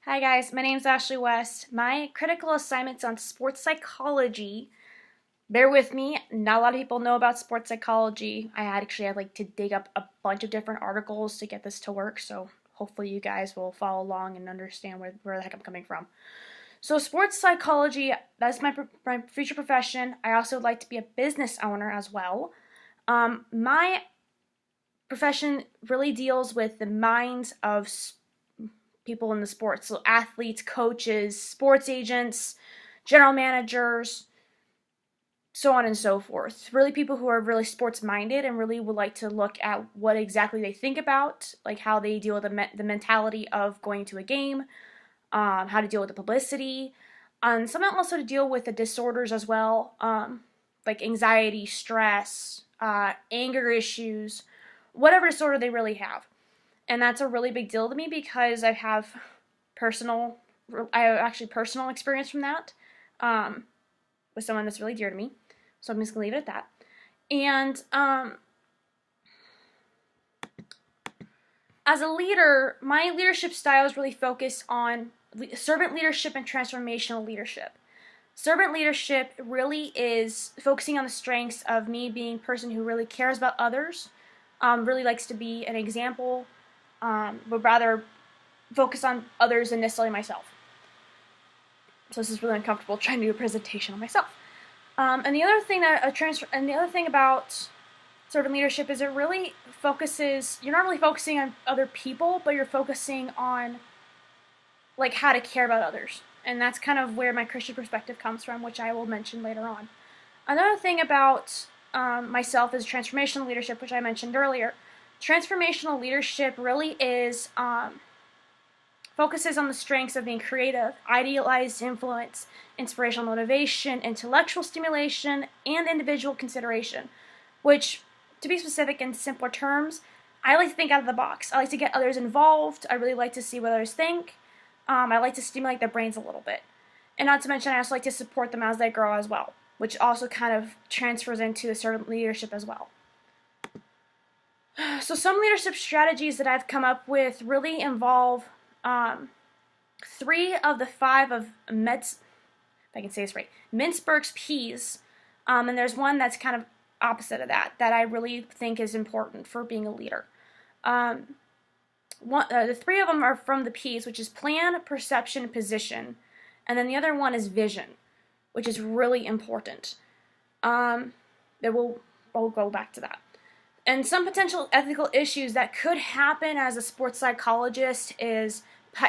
Hi guys, my name is Ashley West. My critical assignment's on sports psychology. Bear with me, not a lot of people know about sports psychology. I actually had to dig up a bunch of different articles to get this to work, so hopefully you guys will follow along and understand where the heck I'm coming from. So sports psychology, that's my future profession. I also would like to be a business owner as well. My profession really deals with the minds of people in the sports. So athletes, coaches, sports agents, general managers, so on and so forth. Really people who are really sports minded and really would like to look at what exactly they think about, like how they deal with the mentality of going to a game, how to deal with the publicity, some also to deal with the disorders as well, like anxiety, stress, anger issues, whatever disorder they really have. And that's a really big deal to me because I have personal experience from that with someone that's really dear to me. So I'm just gonna leave it at that. And as a leader, my leadership style is really focused on servant leadership and transformational leadership. Servant leadership really is focusing on the strengths of me being a person who really cares about others, really likes to be an example, would rather focus on others than necessarily myself. So this is really uncomfortable trying to do a presentation on myself. And the other thing about servant leadership is it really focuses. You're not really focusing on other people, but you're focusing on how to care about others, and that's kind of where my Christian perspective comes from, which I will mention later on. Another thing about myself is transformational leadership, which I mentioned earlier. Transformational leadership really is focuses on the strengths of being creative, idealized influence, inspirational motivation, intellectual stimulation, and individual consideration, which, to be specific in simpler terms, I like to think out of the box. I like to get others involved. I really like to see what others think. I like to stimulate their brains a little bit. And not to mention, I also like to support them as they grow as well, which also kind of transfers into the servant leadership as well. So some leadership strategies that I've come up with really involve 3 of the 5 of Mintzberg's P's, and there's one that's kind of opposite of that I really think is important for being a leader. The 3 of them are from the P's, which is plan, perception, position, and then the other one is vision, which is really important. We'll go back to that. And some potential ethical issues that could happen as a sports psychologist is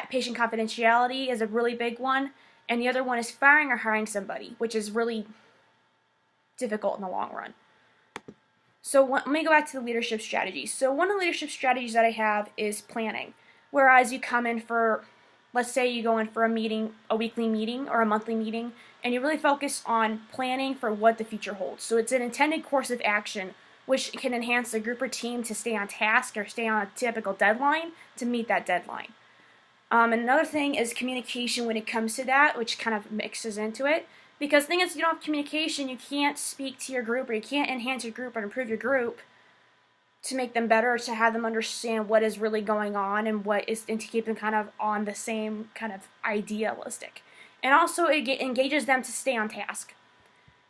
patient confidentiality is a really big one, and the other one is firing or hiring somebody, which is really difficult in the long run. So let me go back to the leadership strategies. So one of the leadership strategies that I have is planning, whereas you come in for, let's say you go in for a meeting, a weekly meeting or a monthly meeting, and you really focus on planning for what the future holds. So it's an intended course of action which can enhance the group or team to stay on task or stay on a typical deadline to meet that deadline. And another thing is communication when it comes to that, which kind of mixes into it. Because the thing is, you don't have communication, you can't speak to your group, or you can't enhance your group or improve your group to make them better, to have them understand what is really going on and to keep them kind of on the same kind of idealistic. And also it engages them to stay on task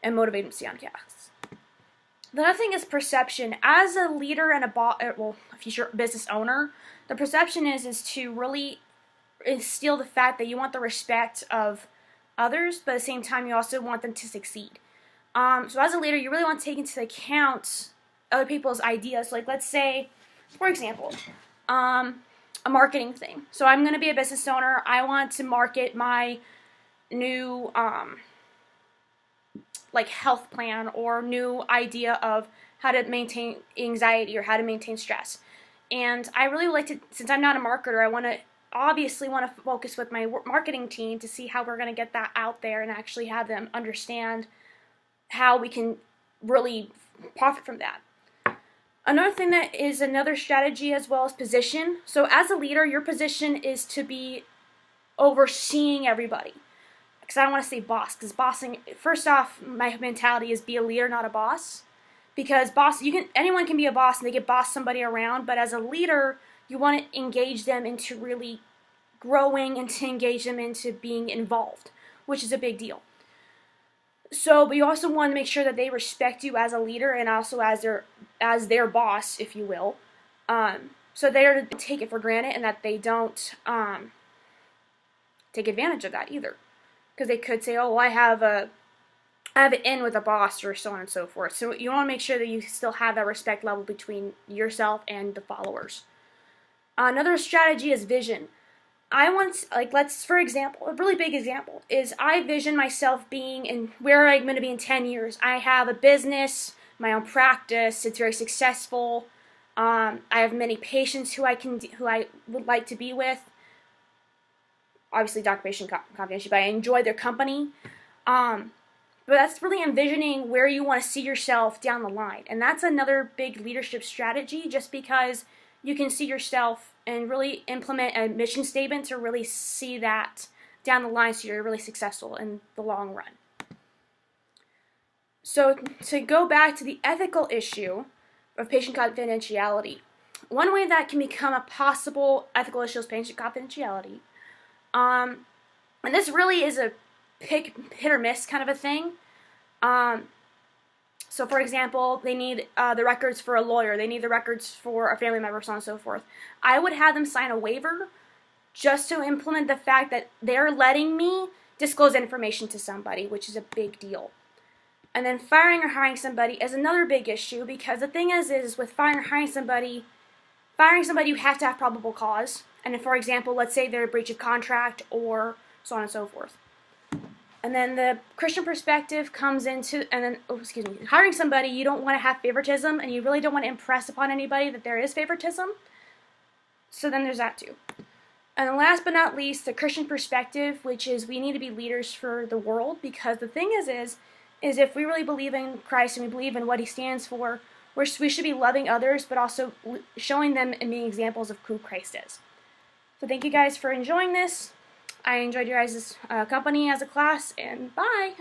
and motivate them to stay on task. The other thing is perception. As a leader and a future business owner, the perception is to really instill the fact that you want the respect of others, but at the same time you also want them to succeed. So as a leader, you really want to take into account other people's ideas. Like, let's say, for example, a marketing thing. So I'm going to be a business owner. I want to market my new health plan or new idea of how to maintain anxiety or how to maintain stress. And I really like to, since I'm not a marketer, I obviously want to focus with my marketing team to see how we're going to get that out there and actually have them understand how we can really profit from that. Another thing that is another strategy as well as position. So as a leader, your position is to be overseeing everybody. Because I don't want to say boss, because bossing, first off, my mentality is be a leader, not a boss. Because anyone can be a boss and they can boss somebody around, but as a leader, you want to engage them into really growing and to engage them into being involved, which is a big deal. So, but you also want to make sure that they respect you as a leader and also as their boss, if you will. So they are to take it for granted and that they don't take advantage of that either, because they could say, "Oh, well, I have an in with a boss," or so on and so forth. So you want to make sure that you still have that respect level between yourself and the followers. Another strategy is vision. Let's, for example, a really big example is I vision myself being in where I'm going to be in 10 years. I have a business, my own practice, it's very successful. I have many patients who I would like to be with. Obviously, doctor-patient confidentiality, but I enjoy their company. But that's really envisioning where you want to see yourself down the line. And that's another big leadership strategy, just because you can see yourself and really implement a mission statement to really see that down the line so you're really successful in the long run. So to go back to the ethical issue of patient confidentiality, one way that can become a possible ethical issue is patient confidentiality. And this really is a hit or miss kind of a thing. So, for example, they need the records for a lawyer. They need the records for a family member, so on and so forth. I would have them sign a waiver just to implement the fact that they're letting me disclose information to somebody, which is a big deal. And then firing or hiring somebody is another big issue, because the thing is with firing or hiring somebody, you have to have probable cause. And if, for example, let's say they're a breach of contract or so on and so forth. And then the Christian perspective comes into, hiring somebody, you don't want to have favoritism, and you really don't want to impress upon anybody that there is favoritism. So then there's that too. And last but not least, the Christian perspective, which is we need to be leaders for the world, because the thing is if we really believe in Christ and we believe in what he stands for, we should be loving others, but also showing them and being examples of who Christ is. So thank you guys for enjoying this. I enjoyed your guys' company as a class, and bye!